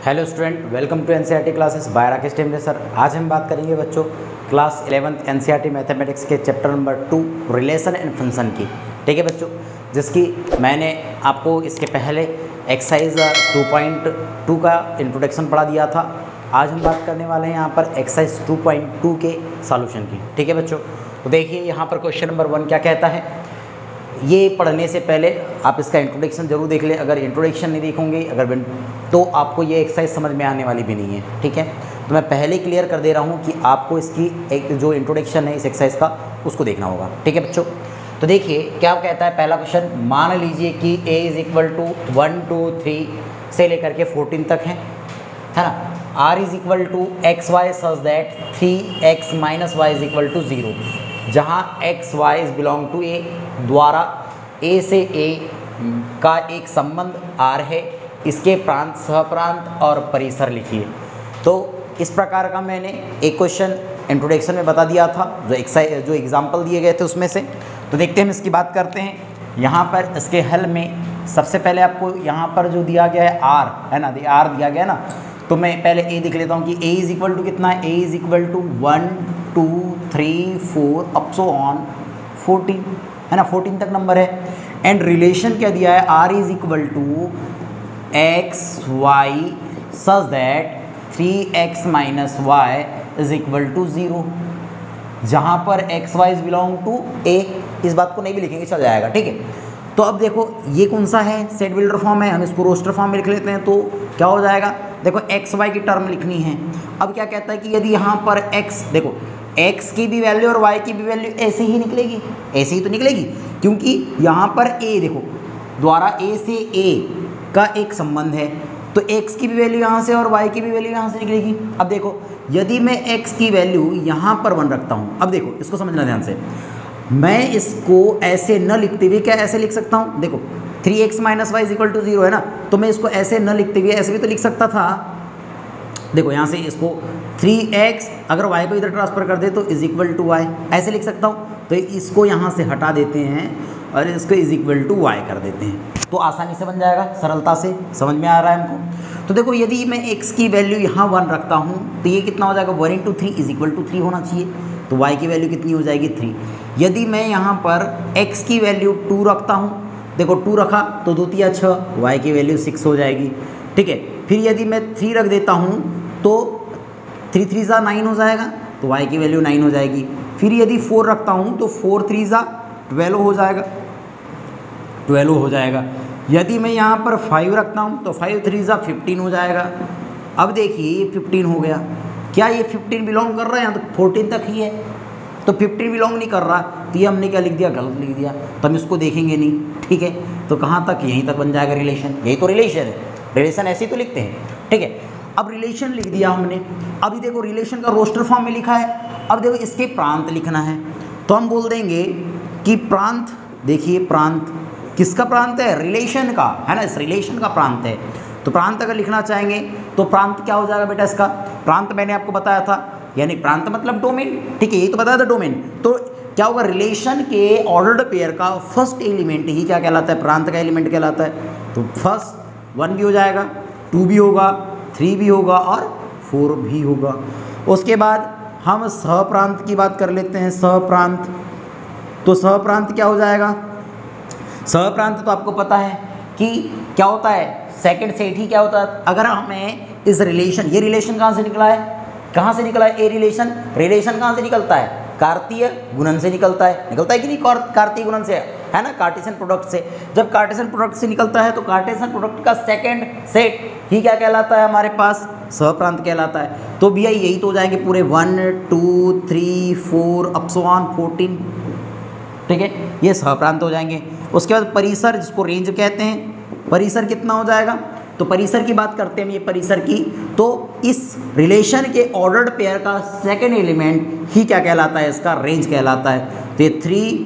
Hello student, welcome to NCERT classes by Rakesh Temre sir. आज हम बात करेंगे बच्चों क्लास 11th एनसीईआरटी मैथमेटिक्स के chapter number 2 relation and function की। ठीक है बच्चों, जिसकी मैंने आपको इसके पहले एक्सरसाइज 2.2 का इंट्रोडक्शन पढ़ा दिया था। आज हम बात करने वाले हैं यहाँ पर एक्सरसाइज 2.2 के सॉल्यूशन की। ठीक है बच्चों, तो देखिए यहाँ पर क्वेश्चन नंबर 1 क्या कहता है। ये पढ़ने से पहले आप इसका इंट्रोडक्शन जरूर देख लें। अगर इंट्रोडक्शन नहीं देखोगे तो आपको ये एक्सरसाइज समझ में आने वाली भी नहीं है। ठीक है, तो मैं पहले क्लियर कर दे रहा हूँ कि आपको इसकी एक जो इंट्रोडक्शन है इस एक्सरसाइज का उसको देखना होगा। ठीक है बच्चों, तो देखिए क्या कहता है पहला क्वेश्चन। मान लीजिए कि a = 1 2 3 से लेकर के 14 तक है ना। r = xy such that 3x - y = 0, जहाँ x y belong to a द्वारा a से a का एक संबंध r है। इसके प्रांत, सहप्रांत और परिसर लिखिए। तो इस प्रकार का मैंने एक क्वेश्चन इंट्रोडक्शन में बता दिया था, जो एग्जाम्पल दिए गए थे उसमें से। तो देखते हैं हम इसकी बात करते हैं। यहाँ पर इसके हल में सबसे पहले आपको यहाँ पर जो दिया गया है r है ना, r दिया गया है ना, तो मैं पहले a दिख लेता हूँ कि a = कितना है। a = 1 2 3 4 अप सो ऑन 14 है ना, 14 तक नंबर है। एंड रिलेशन क्या दिया है, r = x y such that 3x - y = 0, जहाँ पर x y belong to a। इस बात को नहीं भी लिखेंगे चल जाएगा। ठीक है, तो अब देखो ये कौन सा है, सेट बिल्डर फॉर्म है, हम इसको रोस्टर फॉर्म में लिख लेते हैं। तो क्या हो जाएगा, देखो x y की टर्म लिखनी है। अब क्या कहता है कि यदि यहाँ पर x, देखो x की भी वैल्यू और y की भी वैल्यू ऐसे ही निकलेगी, ऐसे ही तो निकलेगी, क्योंकि यहाँ पर a देखो द्वारा a से a का एक संबंध है। तो x की भी वैल्यू यहाँ से और y की भी वैल्यू यहाँ से निकलेगी। अब देखो यदि मैं x की वैल्यू यहाँ पर 1 रखता हूँ, अब देखो इसको समझना ध्यान से, मैं इसको ऐसे न लिखते हुए क्या ऐसे लिख सकता हूँ, देखो 3x - y = 0 है ना, तो मैं इसको ऐसे न लिखते हुए ऐसे भी तो लिख सकता था। देखो यहाँ से इसको 3x अगर y को इधर ट्रांसफर कर दे तो = y ऐसे लिख सकता हूँ। तो इसको यहाँ से हटा देते हैं और इसको = y कर देते हैं, तो आसानी से बन जाएगा, सरलता से समझ में आ रहा है हमको। तो देखो यदि मैं x की वैल्यू यहाँ 1 रखता हूँ तो ये कितना हो जाएगा, 1 × 3 = 3 होना चाहिए। तो y की वैल्यू कितनी हो जाएगी, 3। यदि मैं यहाँ पर x की वैल्यू 2 रखता हूँ, देखो 2 रखा तो 2 × 6, y की वैल्यू 6 हो जाएगी। ठीक है, फिर यदि मैं 3 रख देता हूँ तो 3 × 3 = 9 हो जाएगा, तो y की वैल्यू 9 हो जाएगी। फिर यदि 4 रखता हूँ तो 4 × 3 = 12 हो जाएगा, 12 हो जाएगा। यदि मैं यहाँ पर 5 रखता हूँ तो 5 × 3 = 15 हो जाएगा। अब देखिए 15 हो गया, क्या ये 15 बिलोंग कर रहा है, यहाँ तो 14 तक ही है, तो 15 बिलोंग नहीं कर रहा, तो ये हमने क्या लिख दिया, गलत लिख दिया, तो हम इसको देखेंगे नहीं। ठीक है, तो कहाँ तक, यहीं तक बन जाएगा रिलेशन। यही तो रिलेशन है, रिलेशन ऐसे ही तो लिखते हैं। ठीक है, अब रिलेशन लिख दिया हमने। अभी देखो रिलेशन का रोस्टर फॉर्म में लिखा है। अब देखो इसके प्रांत लिखना है, तो हम बोल देंगे कि प्रांत, देखिए प्रांत किसका प्रांत है, रिलेशन का है ना, इस रिलेशन का प्रांत है। तो प्रांत अगर लिखना चाहेंगे तो प्रांत क्या हो जाएगा बेटा, इसका प्रांत मैंने आपको बताया था, यानी प्रांत मतलब डोमेन। ठीक है, यही तो बताया था डोमेन। तो क्या होगा, रिलेशन के ऑर्डर्ड पेयर का फर्स्ट एलिमेंट ही क्या कहलाता है, प्रांत का एलिमेंट कहलाता है। तो फर्स्ट 1 भी हो जाएगा, 2 भी होगा, 3 भी होगा और 4 भी होगा। उसके बाद हम सहप्रांत की बात कर लेते हैं, सहप्रांत। तो सहप्रांत क्या हो जाएगा, सहप्रांत तो आपको पता है कि क्या होता है, सेकंड सेट ही क्या होता है। अगर हमें इस रिलेशन, ये रिलेशन कहाँ से निकला है, कहाँ से निकला है, ए रिलेशन, रिलेशन कहाँ से निकलता है, कार्तीय गुणन से निकलता है कि नहीं, कार्तीय गुणन से है ना, कार्टेशियन प्रोडक्ट से। जब कार्टेशियन प्रोडक्ट से निकलता है तो कार्टेशियन प्रोडक्ट का सेकंड सेट ही क्या कहलाता है, हमारे पास सहप्रांत कहलाता है। तो भैया यही तो हो जाएंगे पूरे 1 2 3 4 अप सो ऑन 14। ठीक है, ये सहप्रांत हो जाएंगे। उसके बाद परिसर, जिसको रेंज कहते हैं, परिसर कितना हो जाएगा, तो परिसर की बात करते हैं हम, ये परिसर की। तो इस रिलेशन के ऑर्डर्ड पेयर का सेकंड एलिमेंट ही क्या कहलाता है, इसका रेंज कहलाता है। तो ये 3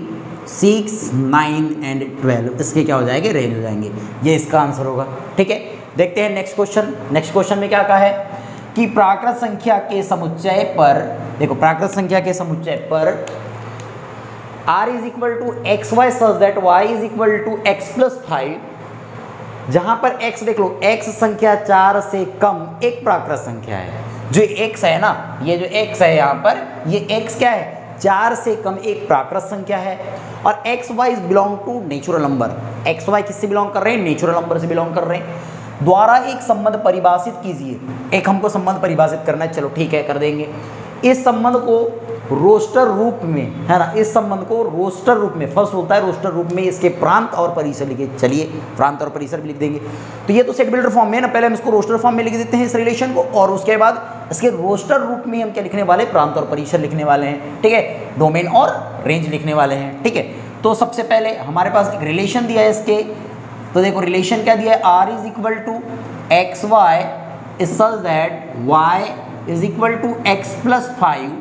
6 9 एंड 12 इसके क्या हो जाएंगे, रेंज हो जाएंगे। ये इसका आंसर होगा। ठीक है, देखते हैं नेक्स्ट क्वेश्चन। नेक्स्ट क्वेश्चन में क्या कहा है कि प्राकृत संख्या के समुच्चय पर, देखो प्राकृत संख्या के समुच्चय पर r = xy such that y = x + 5 जहां पर x देख लो, x संख्या 4 से कम एक प्राकृत संख्या है। जो x है ना, ये जो x है यहाँ पर, ये x क्या है, 4 से कम एक प्राकृत संख्या है। और x y belong to natural number, x y किससे बिलोंग कर रहे हैं, नेचुरल नंबर से बिलोंग कर रहे हैं। द्वारा एक संबंध परिभाषित कीजिए, एक हमको संबंध परिभाषित करना है, चलो ठीक है कर देंगे। इस संबंध को रोस्टर रूप में, है ना, इस संबंध को रोस्टर रूप में, फर्स्ट होता है रोस्टर रूप में, इसके प्रांत और परिसर लिखे, चलिए प्रांत और परिसर भी लिख देंगे। तो ये तो सेट बिल्डर फॉर्म में है ना, पहले हम इसको रोस्टर फॉर्म में लिख देते हैं इस रिलेशन को, और उसके बाद इसके रोस्टर रूप में हम क्या लिखने वाले, प्रांत और परिसर लिखने वाले हैं, ठीक है, डोमेन और रेंज लिखने वाले हैं, ठीक है। तो सबसे पहले हमारे पास एक रिलेशन दिया है इसके, तो देखो रिलेशन क्या दिया है, R is equal to x y is such that y is equal to x plus 5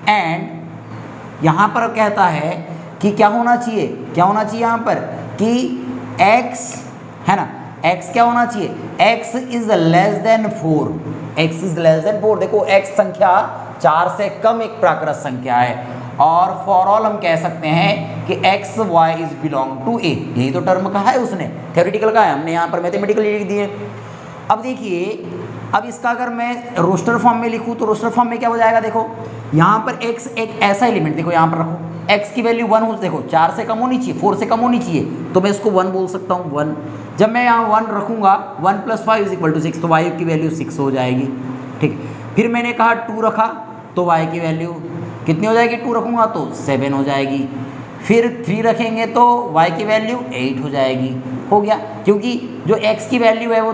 and यहाँ पर कहता है कि क्या होना चाहिए, क्या होना चाहिए यहाँ पर कि x है ना, x क्या होना चाहिए, x is less than 4, x is less than 4। देखो x संख्या 4 से कम एक प्राकृत संख्या है, और फॉर ऑल हम कह सकते हैं कि x y is belong to a, यही तो टर्म कहा है उसने, थ्योरेटिकल का है, हमने यहाँ पर मैथमेटिकल लिख दिए। अब देखिए, अब इसका अगर मैं रोस्टर फॉर्म में लिखूँ तो रोस्टर फॉर्म में क्या हो जाएगा, देखो यहाँ पर x एक ऐसा एलिमेंट, देखो यहाँ पर रखो, x की वैल्यू 1 हो, देखो 4 से कम होनी चाहिए, 4 से कम होनी चाहिए, तो मैं इसको 1 बोल सकता हूँ, 1। जब मैं यहाँ 1 रखूँगा, 1 + 5 = 6, तो y की वैल्यू 6 हो जाएगी, ठीक। फिर मैंने कहा 2 रखा, तो y की वैल्यू कितनी हो जाएगी, 2 रखूँगा तो 7 हो जाएगी। फिर 3 रखेंगे तो y की वैल्यू 8 हो जाएगी, हो गया, क्योंकि जो x की वैल्यू है वो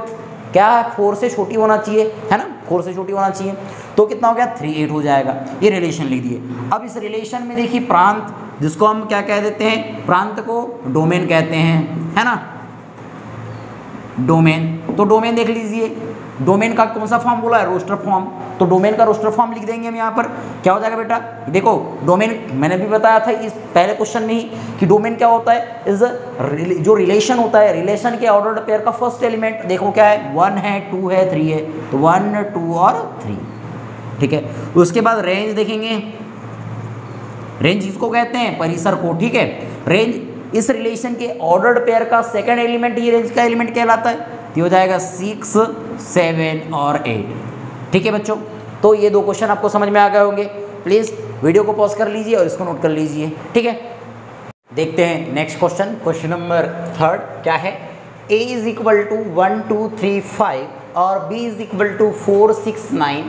क्या 4 से छोटी होना चाहिए, है ना, 4 से छोटी होना चाहिए, तो कितना हो गया 3 8 हो जाएगा। ये रिलेशन लिख दिए। अब इस रिलेशन में देखिए प्रांत, जिसको हम क्या कह देते हैं, प्रांत को डोमेन कहते हैं, है ना, डोमेन। तो डोमेन देख लीजिए, डोमेन का कौन सा फॉर्म बोला है, रोस्टर फॉर्म, तो डोमेन का रोस्टर फॉर्म लिख देंगे हम यहाँ पर। क्या हो जाएगा बेटा, देखो डोमेन मैंने भी बताया था इस पहले क्वेश्चन में ही कि डोमेन क्या होता है, इज जो रिलेशन होता है, रिलेशन के ऑर्डर्ड पेयर का फर्स्ट एलिमेंट देखो क्या है, 1 है, 2 है, 3 है, तो 1 2 और 3, ठीक है। उसके बाद रेंज देखेंगे, रेंज इसको कहते हैं परिसर को, ठीक है। रेंज इस रिलेशन के ऑर्डर्ड पेयर का सेकंड एलिमेंट, ये रेंज का एलिमेंट कहलाता है, तो हो जाएगा 6 7 और 8, ठीक है बच्चों। तो ये 2 क्वेश्चन आपको समझ में आ गए होंगे। प्लीज़ वीडियो को पॉज कर लीजिए और इसको नोट कर लीजिए, ठीक है। देखते हैं नेक्स्ट क्वेश्चन, क्वेश्चन नंबर 3 क्या है, a इज इक्वल टू 1 2 3 5 और b is equal to 4 6 9।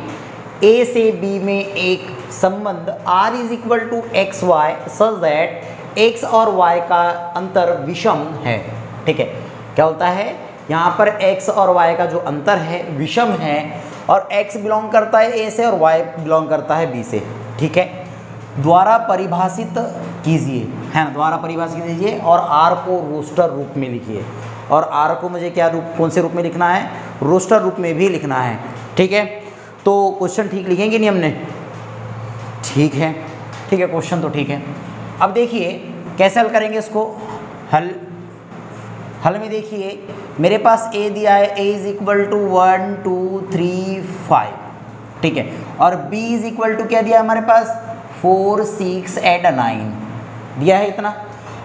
a से b में एक संबंध r is equal to x y such that x और y का अंतर विषम है, ठीक है। क्या होता है यहाँ पर x और y का जो अंतर है विषम है, और x बिलोंग करता है a से और y बिलोंग करता है b से, ठीक है। द्वारा परिभाषित कीजिए, है ना, द्वारा परिभाषित कीजिए और r को रोस्टर रूप में लिखिए, और r को मुझे क्या रूप, कौन से रूप में लिखना है, रोस्टर रूप में भी लिखना है, ठीक है। तो क्वेश्चन ठीक लिखेंगे नहीं हमने, ठीक है, ठीक है, क्वेश्चन तो ठीक है। अब देखिए कैसे हल करेंगे इसको, हल में देखिए मेरे पास a दिया है, a इज इक्वल टू 1 2 3 5, ठीक है, और b इज इक्वल टू क्या दिया है हमारे पास, 4 6 8 9 दिया है इतना।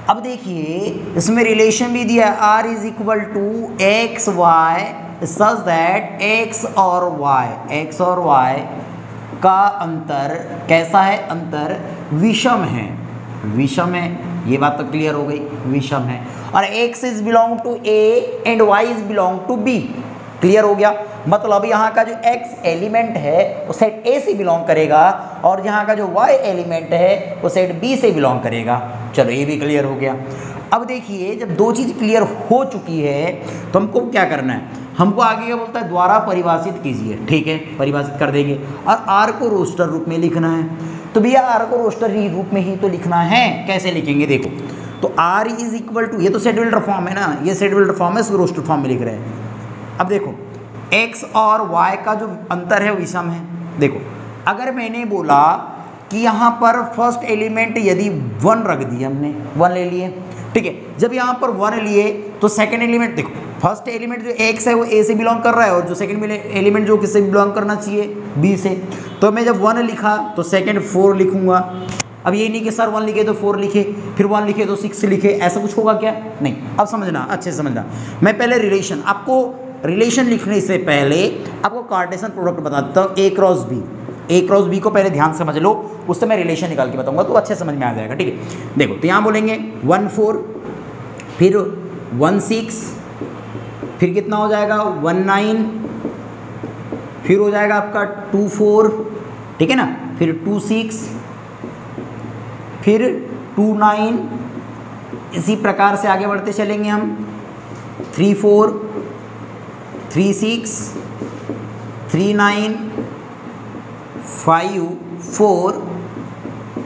अब देखिए इसमें रिलेशन भी दिया है, r is equal to x y such that x और y का अंतर कैसा है, अंतर विषम है, विषम है, ये बात तो क्लियर हो गई, विषम है। और x is belong to a and y is belong to b, clear हो गया। मतलब यहाँ का जो x एलिमेंट है वो सेट a से बिलोंग करेगा, और यहाँ का जो y एलिमेंट है वो सेट b से बिलोंग करेगा। चलो ये भी क्लियर हो गया। अब देखिए जब 2 चीज़ क्लियर हो चुकी है तो हमको क्या करना है, हमको आगे क्या बोलता है, द्वारा परिभाषित कीजिए, ठीक है, परिभाषित कर देंगे, और r को रोस्टर रूप में लिखना है। तो भैया r को रोस्टर ही रूप में ही तो लिखना है, कैसे लिखेंगे देखो, तो r इज इक्वल टू, ये तो सेट बिल्डर फॉर्म है ना, ये सेट बिल्डर फॉर्म है, इसको रोस्टर फॉर्म में लिख रहे हैं। अब देखो x और y का जो अंतर है विषम है। देखो अगर मैंने बोला कि यहाँ पर फर्स्ट एलिमेंट यदि 1 रख दिया, हमने 1 ले लिए, ठीक है, जब यहाँ पर 1 लिए तो सेकंड एलिमेंट देखो, फर्स्ट एलिमेंट जो x है वो a से बिलोंग कर रहा है, और जो सेकंड एलिमेंट जो किससे बिलोंग करना चाहिए, b से। तो मैं जब 1 लिखा तो सेकंड 4 लिखूंगा, अब ये नहीं कि सर 1 लिखे तो 4 लिखे, फिर 1 लिखे तो 6 लिखे, ऐसा कुछ होगा क्या? नहीं। अब समझना, अच्छे से समझना। मैं पहले रिलेशन, आपको रिलेशन लिखने से पहले आपको कार्टेशियन प्रोडक्ट बताता हूँ, ए क्रॉस बी। ए क्रॉस बी को पहले ध्यान से समझ लो, उससे मैं रिलेशन निकाल के बताऊंगा तो अच्छे समझ में आ जाएगा। ठीक है, देखो तो यहाँ बोलेंगे 1 4, फिर 1 6, फिर कितना हो जाएगा 1 9, फिर हो जाएगा आपका 2 4, ठीक है ना, फिर 2 6, फिर 2 9, इसी प्रकार से आगे बढ़ते चलेंगे हम। 3 4, 3 6, 3 9, 5 4,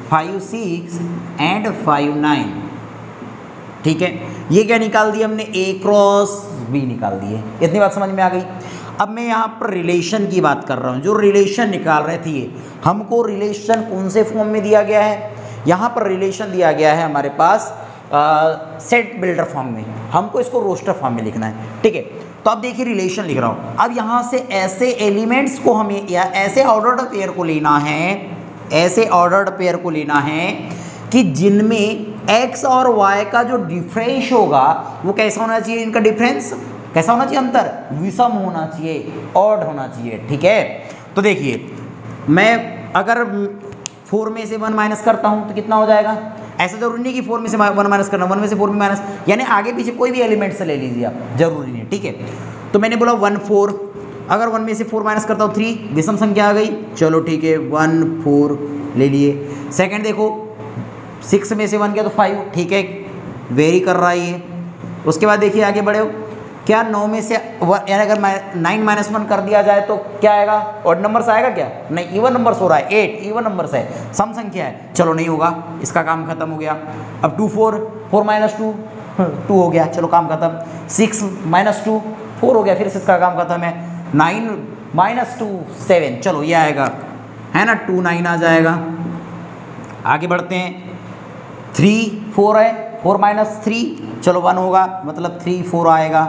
5 6 एंड 5 9। ठीक है, ये क्या निकाल दिया हमने? ए क्रॉस बी निकाल दिए। इतनी बात समझ में आ गई। अब मैं यहाँ पर रिलेशन की बात कर रहा हूँ। जो रिलेशन निकाल रहे थे, हमको रिलेशन कौन से फॉर्म में दिया गया है? यहाँ पर रिलेशन दिया गया है हमारे पास सेट बिल्डर फॉर्म में, हमको इसको रोस्टर फॉर्म में लिखना है। ठीक है, तो अब देखिए रिलेशन लिख रहा हूँ। अब यहाँ से ऐसे एलिमेंट्स को हमें या ऐसे ऑर्डर्ड पेयर को लेना है, ऐसे ऑर्डर्ड पेयर को लेना है कि जिनमें x और y का जो डिफरेंस होगा वो कैसा होना चाहिए? इनका डिफरेंस कैसा होना चाहिए? अंतर विषम होना चाहिए, ऑड होना चाहिए। ठीक है, तो देखिए मैं अगर 4 में से 1 माइनस करता हूँ तो कितना हो जाएगा? ऐसा जरूरी नहीं कि 4 में से 1 माइनस करना, 1 में से 4 में माइनस, यानी आगे पीछे कोई भी एलिमेंट से ले लीजिए आप, जरूरी नहीं। ठीक है, तो मैंने बोला 1 4, अगर 1 में से 4 माइनस करता हूँ 3, विषम संख्या आ गई। चलो ठीक है, 1 4 ले लिए। सेकंड देखो 6 में से 1 गया तो 5, ठीक है, वेरी कर रहा है ये। उसके बाद देखिए आगे बढ़े हो, क्या 9 में से यानी अगर 9 माइनस 1 कर दिया जाए तो क्या आएगा? ऑड नंबर से आएगा क्या? नहीं, इवन नंबर हो रहा है, 8 इवन नंबर से है, सम संख्या है। चलो नहीं होगा, इसका काम खत्म हो गया। अब 2 4, 4 माइनस 2 2 हो गया, चलो काम खत्म। 6 माइनस 2 4 हो गया, फिर से इसका काम खत्म है। 9 माइनस 2 7, चलो ये आएगा, है ना, 2 9 आ जाएगा। आगे बढ़ते हैं, 3 4 है, 4 माइनस 3, चलो 1 होगा, मतलब 3 4 आएगा।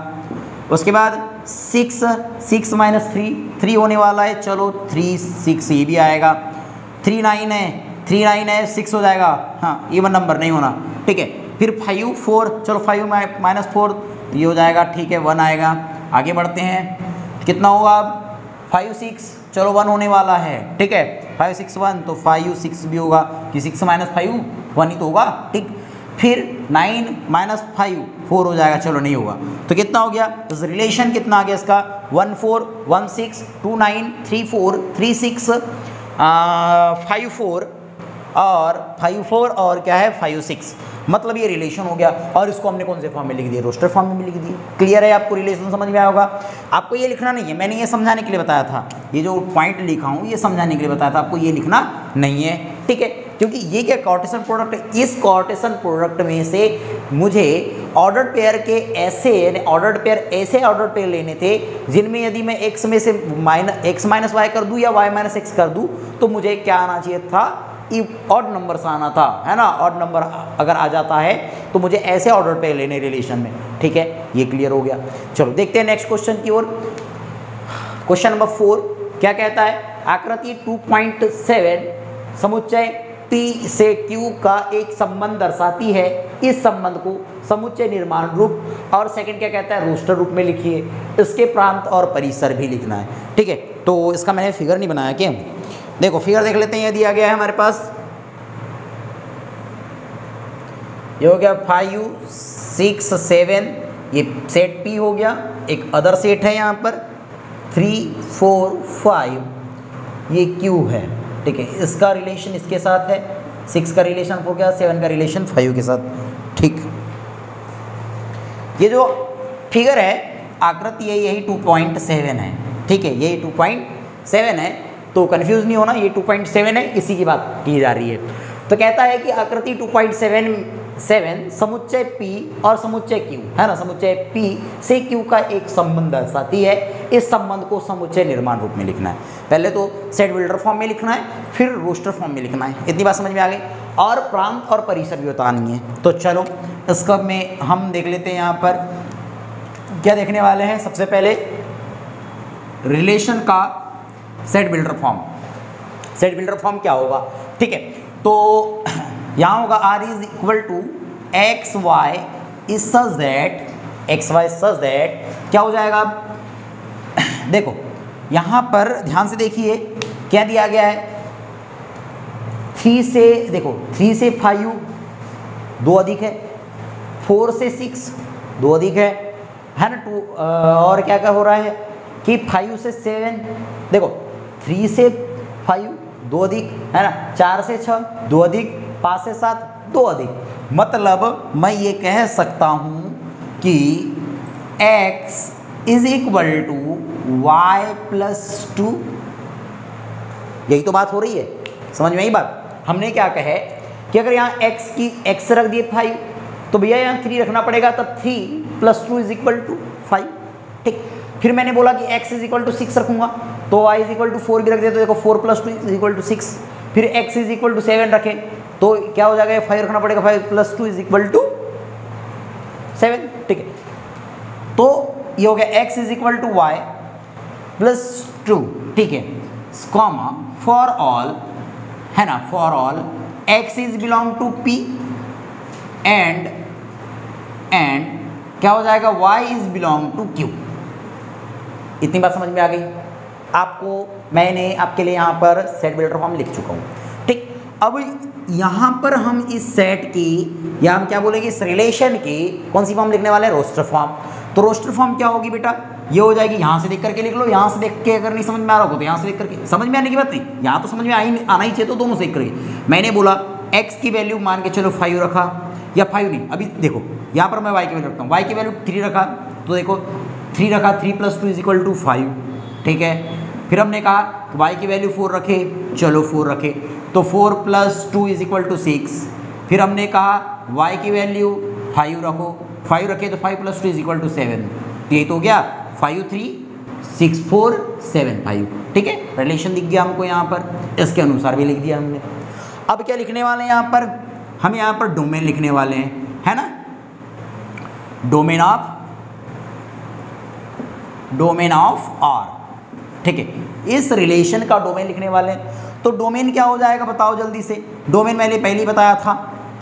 उसके बाद 6 माइनस 3 होने वाला है, चलो 3 6 ये भी आएगा। 3 9 है, 3 9 है, 6 हो जाएगा, हाँ इवन नंबर नहीं होना। ठीक है, फिर 5 4, चलो 5 माइनस 4 ये हो जाएगा, ठीक है 1 आएगा। आगे बढ़ते हैं, कितना होगा अब? 5 6, चलो 1 होने वाला है। ठीक है, 5 6 1, तो 5 6 भी होगा कि 6 माइनस 5 1 ही तो होगा। ठीक, फिर 9 माइनस 5 4 हो जाएगा, चलो नहीं होगा। तो कितना हो गया? रिलेशन कितना आ गया इसका? 1 4 1 6 2 9 3 4 3 6 5 4 और 5 4 और क्या है 5 6, मतलब ये रिलेशन हो गया। और इसको हमने कौन से फॉर्म में लिख दिया? रोस्टर फॉर्म में लिख दिया। क्लियर है? आपको रिलेशन समझ में आया होगा। आपको ये लिखना नहीं है, मैंने ये समझाने के लिए बताया था, ये जो पॉइंट लिखा हूँ ये समझाने के लिए बताया था, आपको ये लिखना नहीं है। ठीक है, क्योंकि ये क्या कार्टेशियन प्रोडक्ट है, इस कार्टेशियन प्रोडक्ट में से मुझे ऑर्डर्ड पेयर के ऐसे ऑर्डर्ड पेयर लेने थे जिनमें यदि मैं x में से x माइनस वाई कर दूँ या y माइनस एक्स कर दूँ तो मुझे क्या आना चाहिए था? ऑड नंबर से आना था, है ना। ऑड नंबर अगर आ जाता है तो मुझे ऐसे ऑर्डर पे लेने रिलेशन में। ठीक है, ये क्लियर हो गया। चलो देखते हैं नेक्स्ट क्वेश्चन की ओर। क्वेश्चन नंबर 4 क्या कहता है? आकृति 2.7 समुच्चय P से Q का एक संबंध दर्शाती है। इस संबंध को समुच्चय निर्माण रूप और सेकंड क्या कहता है? रोस्टर रूप में लिखिए। इसके प्रांत और परिसर भी लिखना है। ठीक है, तो इसका मैंने फिगर नहीं बनाया क्या? देखो फिगर देख लेते हैं। ये दिया गया है हमारे पास, ये हो गया 5 6 7, ये सेट P हो गया। एक अदर सेट है यहाँ पर 3 4 5, ये Q है। ठीक है, इसका रिलेशन इसके साथ है, 6 का रिलेशन हो गया, 7 का रिलेशन 5 के साथ। ठीक, ये जो फिगर है आकृति यही 2.7 है। ठीक है, यही 2.7 है, तो कंफ्यूज नहीं होना, ये 2.7 है, इसी की बात की जा रही है। तो कहता है कि आकृति 2.7 समुच्चय P और समुच्चय Q, है ना, समुच्चय P से Q का एक संबंध दर्शाती है। इस संबंध को समुच्चय निर्माण रूप में लिखना है। पहले तो सेट बिल्डर फॉर्म में लिखना है, फिर रोस्टर फॉर्म में लिखना है। इतनी बात समझ में आ गई। और प्रांत और परिसर भी बतानी है। तो चलो इसका में हम देख लेते हैं। यहाँ पर क्या देखने वाले हैं? सबसे पहले रिलेशन का set builder form. Set builder form क्या होगा? ठीक है, तो यहाँ होगा r is equal to x y is such that क्या हो जाएगा। देखो यहाँ पर ध्यान से देखिए क्या दिया गया है, 3 से देखो 3 से 5 2 अधिक है, 4 से 6 2 अधिक है ना 2 और क्या क्या हो रहा है कि 5 से 7 देखो 3 से 5 2 अधिक है ना, 4 से 6 2 अधिक, 5 से 7 2 अधिक। मतलब मैं ये कह सकता हूँ कि x is equal to y plus 2। यही तो बात हो रही है, समझ में आई बात। हमने क्या कहा है कि अगर यहाँ x की x रख दिए 5 तो भैया यहाँ 3 रखना पड़ेगा, तब 3 + 2 इज इक्वल टू 5। ठीक, फिर मैंने बोला कि x इज इक्वल टू 6 रखूंगा तो y इज इक्वल टू 4 भी रख दिया, तो देखो 4 + 2 इज इक्वल टू 6। फिर x इज इक्वल टू 7 रखें तो क्या हो जाएगा, 5 रखना पड़ेगा, 5 + 2 इज इक्वल टू 7। ठीक है, तो ये हो गया x is equal to y plus 2। ठीक है, कॉमा फॉर ऑल है ना, for all x is belong to p and क्या हो जाएगा, y is belong to q। इतनी बात समझ में आ गई आपको। मैंने आपके लिए यहाँ पर सेट बिल्डर फॉर्म लिख चुका हूँ। ठीक, अब यहाँ पर हम इस सेट की या हम क्या बोलेंगे, इस रिलेशन की कौन सी फॉर्म लिखने वाले हैं, रोस्टर फॉर्म। तो रोस्टर फॉर्म क्या होगी बेटा, ये हो जाएगी, यहाँ से देख करके लिख लो, यहाँ से देख के अगर नहीं समझ में आ रहा हो तो यहाँ से देख करके, समझ में आने की बात नहीं, यहाँ तो समझ में आना ही चाहिए, तो दोनों से देख करके। मैंने बोला x की वैल्यू मान के चलो 5 रखा, या 5 नहीं, अभी देखो यहाँ पर मैं y की वैल्यू रखता हूँ, y की वैल्यू 3 रखा, तो देखो 3 रखा, 3 + 2 इज इक्वल टू 5। ठीक है, फिर हमने कहा y की वैल्यू 4 रखे, चलो 4 रखे, तो 4 + 2 इज इक्वल टू 6। फिर हमने कहा y की वैल्यू 5 रखो, 5 रखे तो 5 + 2 इज इक्वल टू 7। तो ये तो हो गया 5 3 6 4 7 5। ठीक है, रिलेशन दिख गया हमको यहाँ पर, इसके अनुसार भी लिख दिया हमने। अब क्या लिखने वाले हैं यहाँ पर, हम यहाँ पर डोमेन लिखने वाले हैं, है ना, डोमेन ऑफ R। ठीक है, इस रिलेशन का डोमेन लिखने वाले हैं। तो डोमेन क्या हो जाएगा बताओ जल्दी से। डोमेन मैंने पहले ही बताया था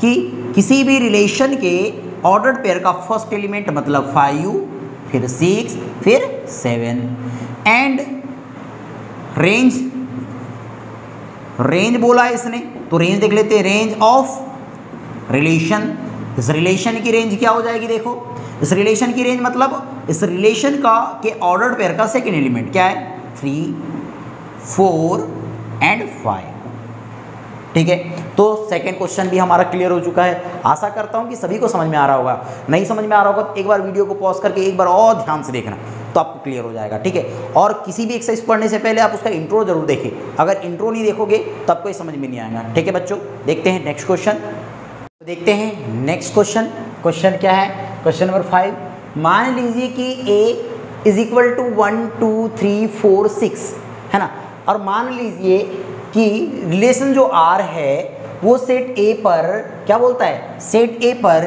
कि किसी भी रिलेशन के ऑर्डर्ड पेयर का फर्स्ट एलिमेंट मतलब 5, फिर 6, फिर 7 एंड रेंज बोला है इसने, तो रेंज देख लेते हैं, रेंज ऑफ रिलेशन। इस रिलेशन की रेंज क्या हो जाएगी, देखो इस रिलेशन की रेंज मतलब इस रिलेशन का के ऑर्डर्ड पेयर का सेकेंड एलिमेंट क्या है, 3 4 एंड 5। ठीक है, तो सेकंड क्वेश्चन भी हमारा क्लियर हो चुका है। आशा करता हूं कि सभी को समझ में आ रहा होगा। नहीं समझ में आ रहा होगा तो एक बार वीडियो को पॉज करके एक बार और ध्यान से देखना, तो आपको क्लियर हो जाएगा। ठीक है, और किसी भी एक्सरसाइज पढ़ने से पहले आप उसका इंट्रो जरूर देखें, अगर इंट्रो नहीं देखोगे तो आपको ये समझ में नहीं आएगा। ठीक है बच्चों, देखते हैं नेक्स्ट क्वेश्चन। देखते हैं नेक्स्ट क्वेश्चन। क्वेश्चन क्या है, क्वेश्चन नंबर 5। मान लीजिए कि a इज इक्वल टू 1 2 3 4 6 है ना, और मान लीजिए कि रिलेशन जो R है वो सेट A पर क्या बोलता है, सेट A पर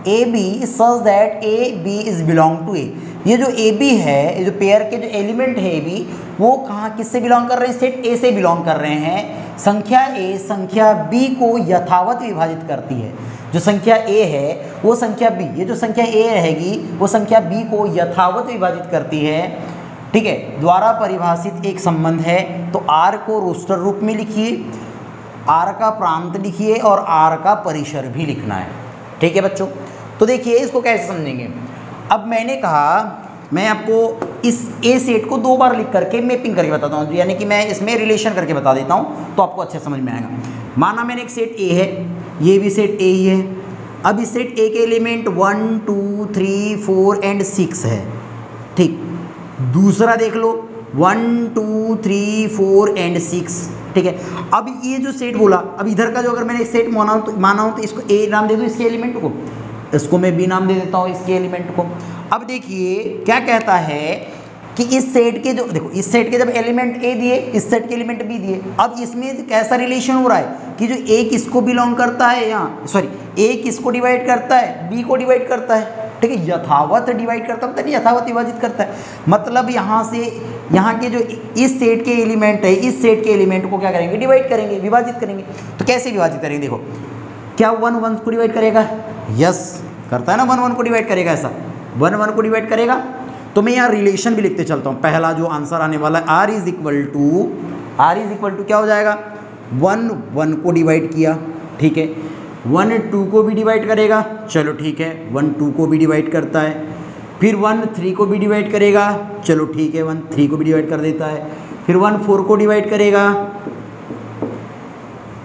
a b such that a b is belong to A. ये जो ए बी है, ये जो पेयर के जो एलिमेंट है ए बी, वो कहाँ किससे बिलोंग कर रहे हैं, सेट ए से बिलोंग कर रहे हैं। संख्या ए संख्या बी को यथावत विभाजित करती है। जो संख्या ए है वो संख्या बी, ये जो संख्या ए रहेगी वो संख्या बी को यथावत विभाजित करती है। ठीक है, द्वारा परिभाषित एक संबंध है। तो आर को रोस्टर रूप में लिखिए, आर का प्रांत लिखिए और आर का परिसर भी लिखना है। ठीक है बच्चों, तो देखिए इसको कैसे समझेंगे। अब मैंने कहा मैं आपको इस ए सेट को 2 बार लिख करके मैपिंग करके बताता हूँ, यानी कि मैं इसमें रिलेशन करके बता देता हूँ तो आपको अच्छे समझ में आएगा। माना मैंने एक सेट ए है, ये भी सेट ए ही है। अब इस सेट ए के एलिमेंट 1 2 3 4 एंड 6 है। ठीक, दूसरा देख लो 1 2 3 4 एंड 6। ठीक है, अब ये जो सेट बोला, अब इधर का जो अगर मैंने सेट माना हूँ तो इसको ए नाम दे दूँ, इसके एलिमेंट को, इसको मैं बी नाम दे देता हूँ इसके एलिमेंट को। अब देखिए क्या कहता है कि इस सेट के जो देखो, इस सेट के जब एलिमेंट ए दिए, इस सेट के एलिमेंट बी दिए, अब इसमें कैसा रिलेशन हो रहा है कि जो ए किसको बिलोंग करता है, यहाँ सॉरी ए किसको डिवाइड करता है, बी को डिवाइड करता है। ठीक है, यथावत डिवाइड करता है, मतलब यथावत विभाजित करता है। मतलब यहाँ से यहाँ के जो इस सेट के एलिमेंट है, इस सेट के एलिमेंट को क्या करेंगे, डिवाइड करेंगे, विभाजित करेंगे। तो कैसे विभाजित करेंगे, देखो क्या 1 1 को डिवाइड करेगा? यस करता है ना, 1 1 को डिवाइड करेगा, ऐसा 1 1 को डिवाइड करेगा। तो मैं यहाँ रिलेशन भी लिखते चलता हूँ। पहला जो आंसर आने वाला है r इज इक्वल टू क्या हो जाएगा? 1 1 को डिवाइड किया, ठीक है, 1 2 को भी डिवाइड करेगा, चलो ठीक है, 1 2 को भी डिवाइड करता है, फिर 1 3 को भी डिवाइड करेगा, चलो ठीक है, 1 3 को भी डिवाइड कर देता है, फिर 1 4 को डिवाइड करेगा,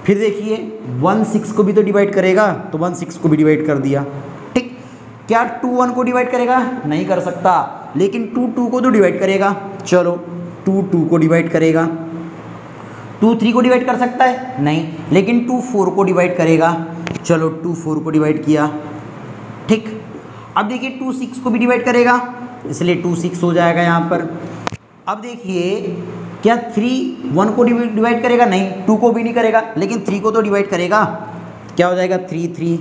फिर देखिए 1 6 को भी तो डिवाइड करेगा, तो 1 6 को भी डिवाइड कर दिया, ठीक। क्या 2 1 को डिवाइड करेगा? नहीं कर सकता, लेकिन 2 2 को तो डिवाइड करेगा, चलो 2 2 को डिवाइड करेगा। 2 3 को डिवाइड कर सकता है? नहीं, लेकिन 2 4 को डिवाइड करेगा, चलो 2 4 को डिवाइड किया, ठीक। अब देखिए 2 6 को भी डिवाइड करेगा, इसलिए 2 6 हो जाएगा यहाँ पर। अब देखिए क्या 3 1 को डिवाइड करेगा? नहीं, 2 को भी नहीं करेगा, लेकिन 3 को तो डिवाइड करेगा, क्या हो जाएगा? 3 3।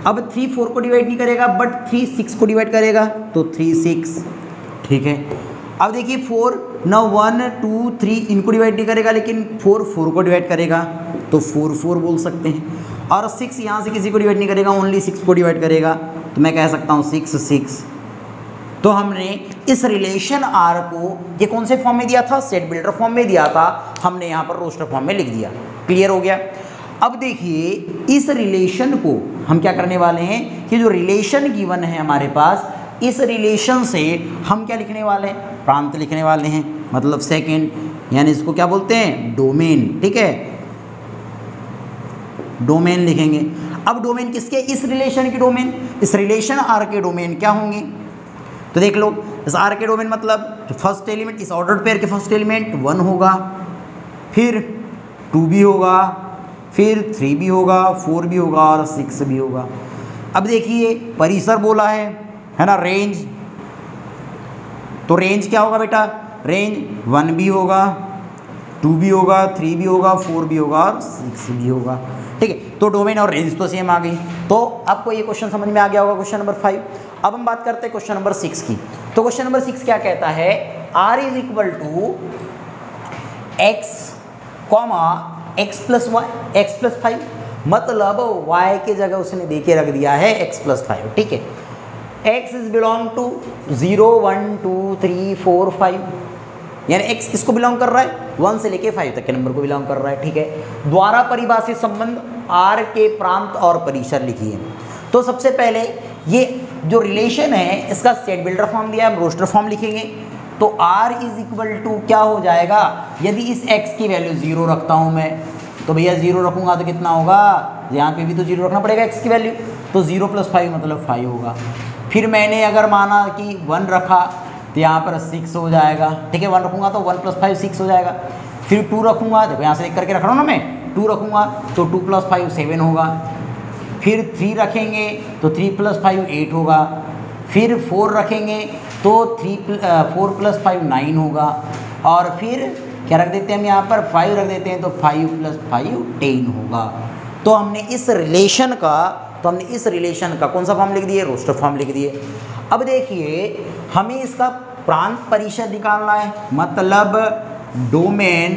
अब 3 4 को डिवाइड नहीं करेगा, बट 3 6 को डिवाइड करेगा, तो 3 6, ठीक है। अब देखिए 4 न 1 2 3 इनको डिवाइड नहीं करेगा, लेकिन 4 4 को डिवाइड करेगा, तो 4 4 बोल सकते हैं। और 6 यहाँ से किसी को डिवाइड नहीं करेगा, ओनली 6 को डिवाइड करेगा, तो मैं कह सकता हूँ 6 6। तो हमने इस रिलेशन R को ये कौन से फॉर्म में दिया था? सेट बिल्डर फॉर्म में दिया था, हमने यहाँ पर रोस्टर फॉर्म में लिख दिया। क्लियर हो गया? अब देखिए इस रिलेशन को हम क्या करने वाले हैं कि जो रिलेशन गिवन है हमारे पास, इस रिलेशन से हम क्या लिखने वाले हैं? प्रांत लिखने वाले हैं, मतलब सेकेंड, यानी इसको क्या बोलते हैं? डोमेन, ठीक है, डोमेन लिखेंगे। अब डोमेन किसके? इस रिलेशन की डोमेन, इस रिलेशन R के डोमेन क्या होंगे? तो देख लो, इस R के डोमेन मतलब जो फर्स्ट एलिमेंट, इस ऑर्डर्ड पेयर के फर्स्ट एलिमेंट 1 होगा, फिर 2 भी होगा, फिर 3 भी होगा, 4 भी होगा और 6 भी होगा। अब देखिए परिसर बोला है ना, रेंज, तो रेंज क्या होगा बेटा? रेंज 1 भी होगा, 2 भी होगा, 3 भी होगा, 4 भी होगा और 6 भी होगा, ठीक है। तो डोमेन और रेंज तो सेम आ गई। तो आपको ये क्वेश्चन समझ में आ गया होगा, क्वेश्चन नंबर 5। अब हम बात करते हैं क्वेश्चन नंबर 6 की। तो क्वेश्चन नंबर 6 क्या कहता है? R is equal to x comma x plus y, x plus 5, मतलब y के जगह उसने दे के रख दिया है x प्लस 5, ठीक है। x इज बिलोंग टू 0 1 2 3 4 5, यानी x किसको बिलोंग कर रहा है? 1 से लेके 5 तक के नंबर को बिलोंग कर रहा है, ठीक है। द्वारा परिभाषित संबंध R के प्रांत और परिसर लिखिए। तो सबसे पहले ये जो रिलेशन है इसका सेट बिल्डर फॉर्म दिया है, हम रोस्टर फॉर्म लिखेंगे। तो R इज इक्वल टू क्या हो जाएगा? यदि इस x की वैल्यू 0 रखता हूँ मैं, तो भैया 0 रखूँगा तो कितना होगा? यहाँ पे भी तो 0 रखना पड़ेगा x की वैल्यू, तो 0 प्लस 5 मतलब 5 होगा। फिर मैंने अगर माना कि 1 रखा तो यहाँ पर 6 हो जाएगा, ठीक है। 1 रखूँगा तो 1 प्लस 5 6 हो जाएगा। फिर 2 रखूँगा, देखो यहाँ से एक करके रख रहा हूँ ना मैं, 2 रखूँगा तो 2 प्लस 5 7 होगा। फिर 3 रखेंगे तो 3 प्लस 5 8 होगा। फिर 4 रखेंगे तो 4 प्लस 5 9 होगा। और फिर क्या रख देते हैं हम यहाँ पर? 5 रख देते हैं, तो 5 प्लस 5 10 होगा। तो हमने इस रिलेशन का कौन सा फॉर्म लिख दिए? रोस्टर फॉर्म लिख दिए। अब देखिए हमें इसका प्रांत परिसर निकालना है, मतलब डोमेन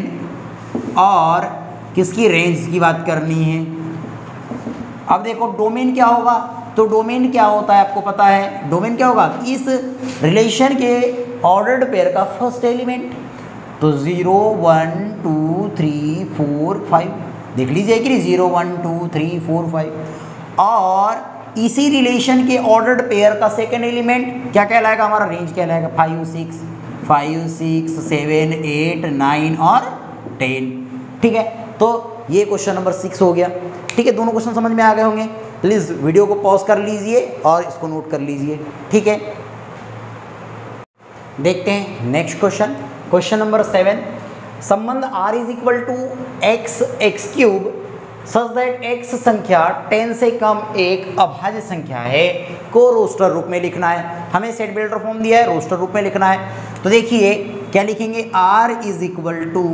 और किसकी? रेंज की बात करनी है। अब देखो डोमेन क्या होगा? तो डोमेन क्या होता है आपको पता है? डोमेन क्या होगा? इस रिलेशन के ऑर्डर्ड पेयर का फर्स्ट एलिमेंट, तो 0 1 2 3 4 5, देख लीजिए कि 0 1 2 3 4 5। और इसी रिलेशन के ऑर्डर्ड पेयर का सेकेंड एलिमेंट क्या कहलाएगा? हमारा रेंज कहलाएगा 5 6 7 8 9 और 10, ठीक है। तो ये क्वेश्चन नंबर 6 हो गया, ठीक है। दोनों क्वेश्चन समझ में आ गए होंगे। प्लीज़ वीडियो को पॉज कर लीजिए और इसको नोट कर लीजिए, ठीक है। देखते हैं नेक्स्ट क्वेश्चन, क्वेश्चन नंबर 7। संबंध R is equal to x cube such that x संख्या 10 से कम एक अभाज्य संख्या है को रोस्टर रूप में लिखना है। हमें सेट बिल्डर फॉर्म दिया है, रोस्टर रूप में लिखना है। तो देखिए क्या लिखेंगे? R इज इक्वल टू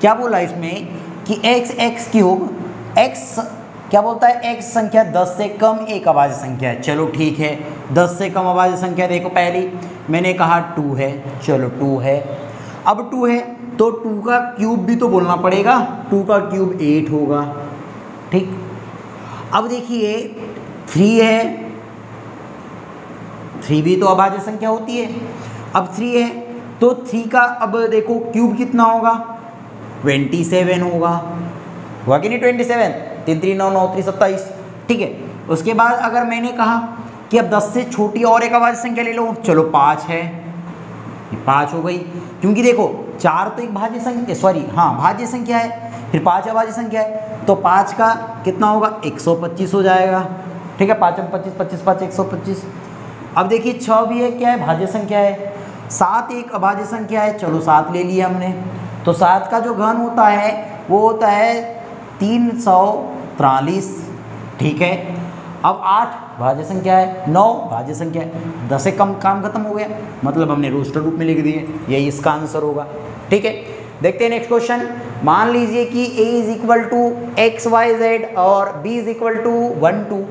क्या बोला इसमें कि x क्यूब, x क्या बोलता है? x संख्या 10 से कम एक अभाज्य संख्या है। चलो ठीक है, 10 से कम अभाज्य संख्या देखो, पहली मैंने कहा 2 है, चलो 2 है। अब 2 है तो 2 का क्यूब भी तो बोलना पड़ेगा, 2 का क्यूब 8 होगा, ठीक। अब देखिए 3 है, 3 भी तो अभाज्य संख्या होती है। अब 3 है तो 3 का अब देखो क्यूब कितना होगा, 27 होगा, हुआ कि नहीं 27, 3 3 9 9 3 27, ठीक है। उसके बाद अगर मैंने कहा कि अब 10 से छोटी और एक अभाज्य संख्या ले लो, चलो 5 है, 5 हो गई, क्योंकि देखो 4 तो एक भाज्य संख्या, सॉरी हाँ भाज्य संख्या है, फिर 5 अभाज्य संख्या है, तो 5 का कितना होगा 125 हो जाएगा, ठीक है। 5 25 25 5 125। अब देखिए 6 भी है, क्या है भाज्य संख्या है, 7 एक अभाज्य संख्या है, चलो 7 ले लिया हमने। तो 7 का जो घन होता है वो होता है 343, ठीक है। अब 8 भाज्य संख्या है, 9 भाज्य संख्या है, 10 से कम काम खत्म हो गया, मतलब हमने रोस्टर रूप में लिख दिए, यही इसका आंसर होगा, ठीक है। देखते हैं नेक्स्ट क्वेश्चन। मान लीजिए कि a is equal to x y z और b is equal to 1 2।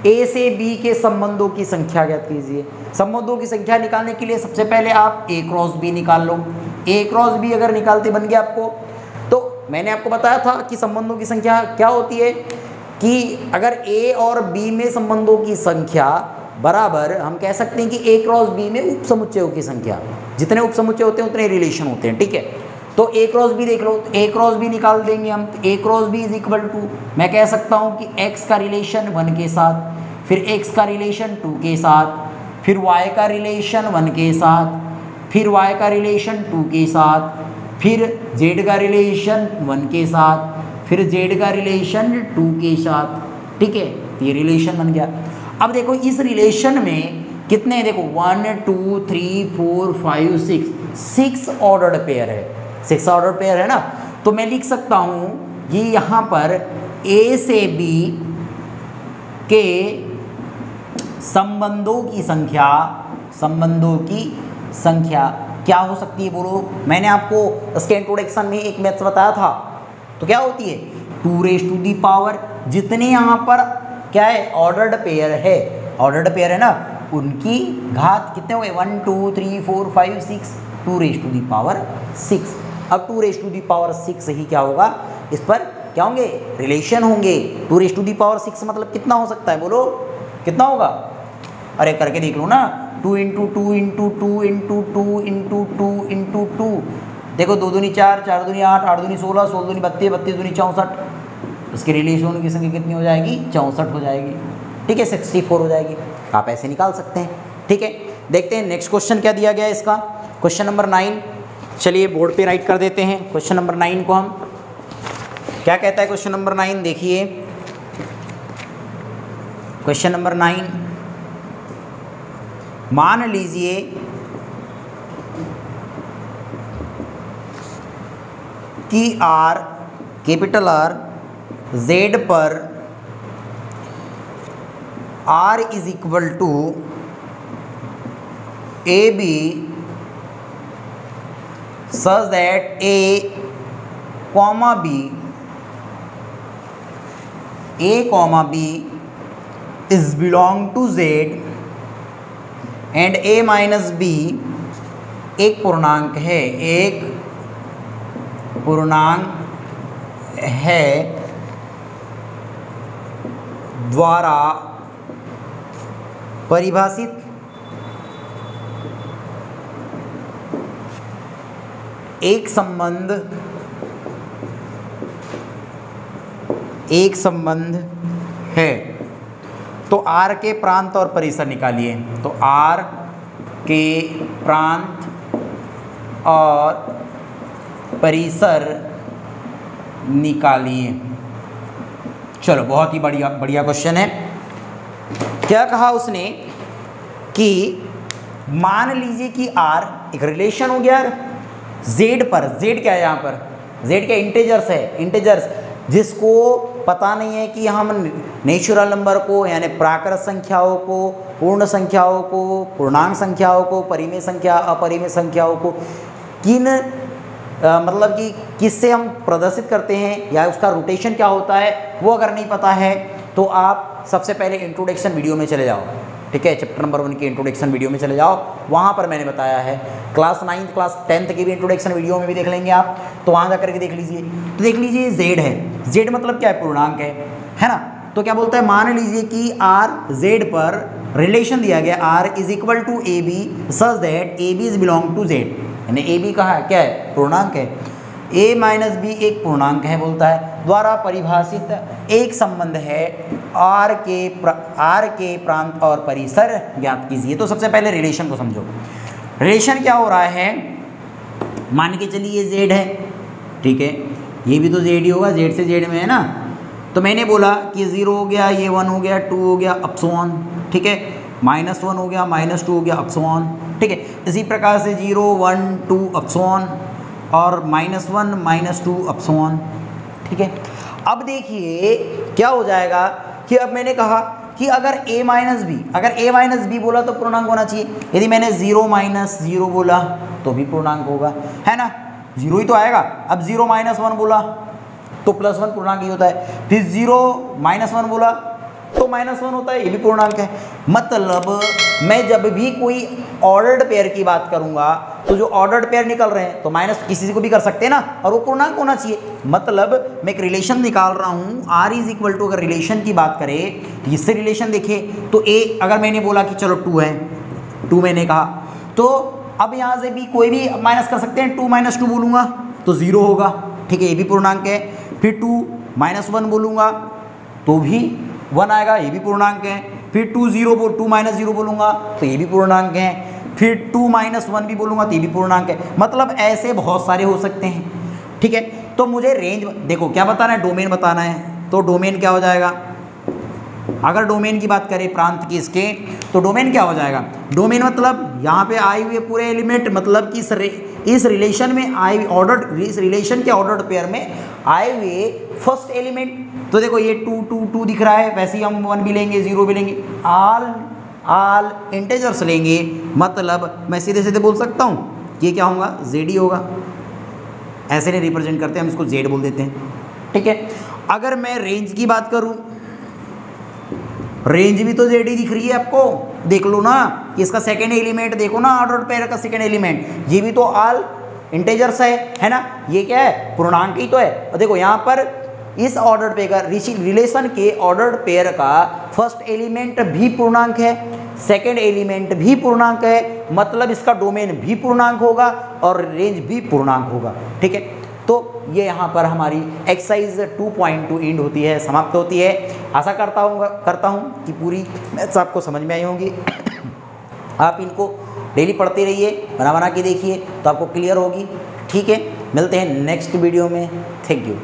a से b के संबंधों की संख्या ज्ञात कीजिए। संबंधों की संख्या निकालने के लिए सबसे पहले आप a क्रॉस b निकाल लो। a क्रॉस b अगर निकालते बन गया आपको, तो मैंने आपको बताया था कि संबंधों की संख्या क्या होती है कि अगर a और b में संबंधों की संख्या बराबर, हम कह सकते हैं कि a क्रॉस b में उप समुच्चयों की संख्या, जितने उप समुच्चय होते हैं उतने रिलेशन होते हैं, ठीक है। तो a क्रॉस b देख लो, तो a क्रॉस b निकाल देंगे हम, तो a cross b is equal to, मैं कह सकता हूँ कि x का रिलेशन 1 के साथ, फिर x का रिलेशन 2 के साथ, फिर y का रिलेशन 1 के साथ, फिर y का रिलेशन 2 के साथ, फिर z का रिलेशन 1 के साथ, फिर z का रिलेशन 2 के साथ, ठीक है। ये रिलेशन बन गया। अब देखो इस रिलेशन में कितने हैं, देखो 1 2 3 4 5 6 ऑर्डर्ड पेयर है, 6 ऑर्डर पेयर है ना। तो मैं लिख सकता हूँ ये यहाँ पर a से b के संबंधों की संख्या क्या हो सकती है बोलो। मैंने आपको इसके इंट्रोडक्शन में एक मैथ्स बताया था, तो क्या होती है 2 रेज़ टू दी पावर, जितने यहाँ पर क्या है ऑर्डर्ड पेयर है ना, उनकी घात कितने हो गए 1 2 3 4 5 6, 2 रेज़ टू दी पावर 6। अब 2 रेज़ टू दी पावर 6 ही क्या होगा, इस पर क्या होंगे रिलेशन होंगे। 2 रेज़ टू दी पावर 6 मतलब कितना हो सकता है बोलो, कितना होगा, अरे करके देख लो ना, 2 into 2 into 2 into 2 into 2 into 2, देखो 2 दूनी 4 4 दूनी 8 8 दूनी 16 16 दूनी 32 32 दूनी 64, उसकी रिलेशन की संख्या कितनी हो जाएगी 64 हो जाएगी, ठीक है 64 हो जाएगी। आप ऐसे निकाल सकते हैं, ठीक है। देखते हैं नेक्स्ट क्वेश्चन क्या दिया गया है इसका, क्वेश्चन नंबर 9। चलिए बोर्ड पे राइट कर देते हैं क्वेश्चन नंबर 9 को। हम क्या कहता है क्वेश्चन नंबर 9, देखिए क्वेश्चन नंबर 9, मान लीजिए कि R कैपिटल R Z पर R is equal to AB such that A, B is belong to Z and A minus B एक पूर्णांक है द्वारा परिभाषित एक संबंध है। तो R के प्रांत और परिसर निकालिए। तो R के प्रांत और परिसर निकालिए। चलो बहुत ही बढ़िया क्वेश्चन है। क्या कहा उसने कि मान लीजिए कि R एक रिलेशन हो गया Z पर, Z क्या है यहाँ पर, Z क्या इंटेजर्स जिसको पता नहीं है कि हम नेचुरल नंबर को यानी प्राकृत संख्याओं को, पूर्ण संख्याओं को, पूर्णांक संख्याओं को, परिमेय संख्या अपरिमेय संख्याओं को मतलब कि किससे हम प्रदर्शित करते हैं या उसका रोटेशन क्या होता है, वो अगर नहीं पता है तो आप सबसे पहले इंट्रोडक्शन वीडियो में चले जाओ, ठीक है। चैप्टर नंबर 1 की इंट्रोडक्शन वीडियो में चले जाओ, वहाँ पर मैंने बताया है। क्लास 9th क्लास 10th की भी इंट्रोडक्शन वीडियो में भी देख लेंगे आप, तो वहाँ जा करके देख लीजिए। तो देख लीजिए Z है, Z मतलब क्या है पूर्णांक है ना। तो क्या बोलता है, मान लीजिए कि आर जेड पर रिलेशन दिया गया R is equal to a b such that a b is belong to z, यानी ए बी कहा है क्या है, पूर्णांक है, a माइनस बी एक पूर्णांक है बोलता है, द्वारा परिभाषित एक संबंध है आर के प्रांत और परिसर ज्ञात कीजिए। तो सबसे पहले रिलेशन को समझो। रिलेशन क्या हो रहा है, मान के चलिए ये z है, ठीक है, ये भी तो z ही होगा, z से z में है ना। तो मैंने बोला कि 0 हो गया, ये 1 हो गया, 2 हो गया, अप सो ऑन, ठीक है, -1 हो गया, -2 हो गया, अप सो ऑन, ठीक है। इसी प्रकार से 0 1 2 अप सो ऑन और -1 -2 अप सो ऑन, ठीक है। अब देखिए क्या हो जाएगा कि अब मैंने कहा कि अगर a माइनस बी, अगर a माइनस बी बोला तो पूर्णांक होना चाहिए। यदि मैंने 0 -0 बोला तो भी पूर्णांक होगा, है ना, 0 ही तो आएगा। अब 0 -1 बोला तो +1 पूर्णांक ही होता है, फिर 0 -1 बोला तो -1 होता है, ये भी पूर्णांक है। मतलब मैं जब भी कोई ऑर्डर्ड पेयर की बात करूंगा तो जो ऑर्डर्ड पेयर निकल रहे हैं तो माइनस किसी को भी कर सकते हैं ना, और वो पूर्णांक होना चाहिए। मतलब मैं एक रिलेशन निकाल रहा हूँ, आर इज इक्वल टू, अगर रिलेशन की बात करें तो इससे रिलेशन देखे तो ए, अगर मैंने बोला कि चलो 2 है, 2 मैंने कहा, तो अब यहाँ से भी कोई भी माइनस कर सकते हैं, 2 -2 बोलूँगा तो 0 होगा, ठीक है, ये भी पूर्णांक है। फिर 2 -1 बोलूँगा तो भी 1 आएगा, ये भी पूर्णांक है। फिर 2 -0 बोलूँगा तो ये भी पूर्णांक है। फिर 2 -1 भी बोलूँगा तो ये भी पूर्णांक है। मतलब ऐसे बहुत सारे हो सकते हैं, ठीक है। तो मुझे रेंज देखो क्या बताना है, डोमेन बताना है। तो डोमेन क्या हो जाएगा, अगर डोमेन की बात करें प्रांत की इसके, तो डोमेन क्या हो जाएगा, डोमेन मतलब यहाँ पे आए हुए पूरे एलिमेंट, मतलब कि इस रिलेशन में आए ऑर्डर्ड, इस रिलेशन के ऑर्डर्ड पेयर में आए हुए फर्स्ट एलिमेंट। तो देखो ये 2 2 2 दिख रहा है, वैसे ही हम 1 भी लेंगे, 0 भी लेंगे, ऑल इंटेजर्स लेंगे। मतलब मैं सीधे सीधे बोल सकता हूँ ये क्या होगा, जेड ही होगा। ऐसे नहीं रिप्रेजेंट करते हम इसको, जेड बोल देते हैं, ठीक है। अगर मैं रेंज की बात करूँ, रेंज भी तो जेड ही दिख रही है आपको, देख लो ना, इसका सेकेंड एलिमेंट देखो ना, ऑर्डर्ड पेयर का सेकेंड एलिमेंट, ये भी तो ऑल इंटेजर्स है ना, ये क्या है, पूर्णांक ही तो है। और देखो यहाँ पर इस ऑर्डर्ड पेयर का, रिलेशन के ऑर्डर्ड पेयर का फर्स्ट एलिमेंट भी पूर्णांक है, सेकेंड एलिमेंट भी पूर्णांक है, मतलब इसका डोमेन भी पूर्णांक होगा और रेंज भी पूर्णांक होगा, ठीक है। तो ये यहाँ पर हमारी एक्सरसाइज 2.2 एंड होती है, समाप्त होती है। आशा करता हूँ कि पूरी मैथ्स आपको समझ में आई होंगी। आप इनको डेली पढ़ते रहिए, बना के देखिए तो आपको क्लियर होगी, ठीक है। मिलते हैं नेक्स्ट वीडियो में, थैंक यू।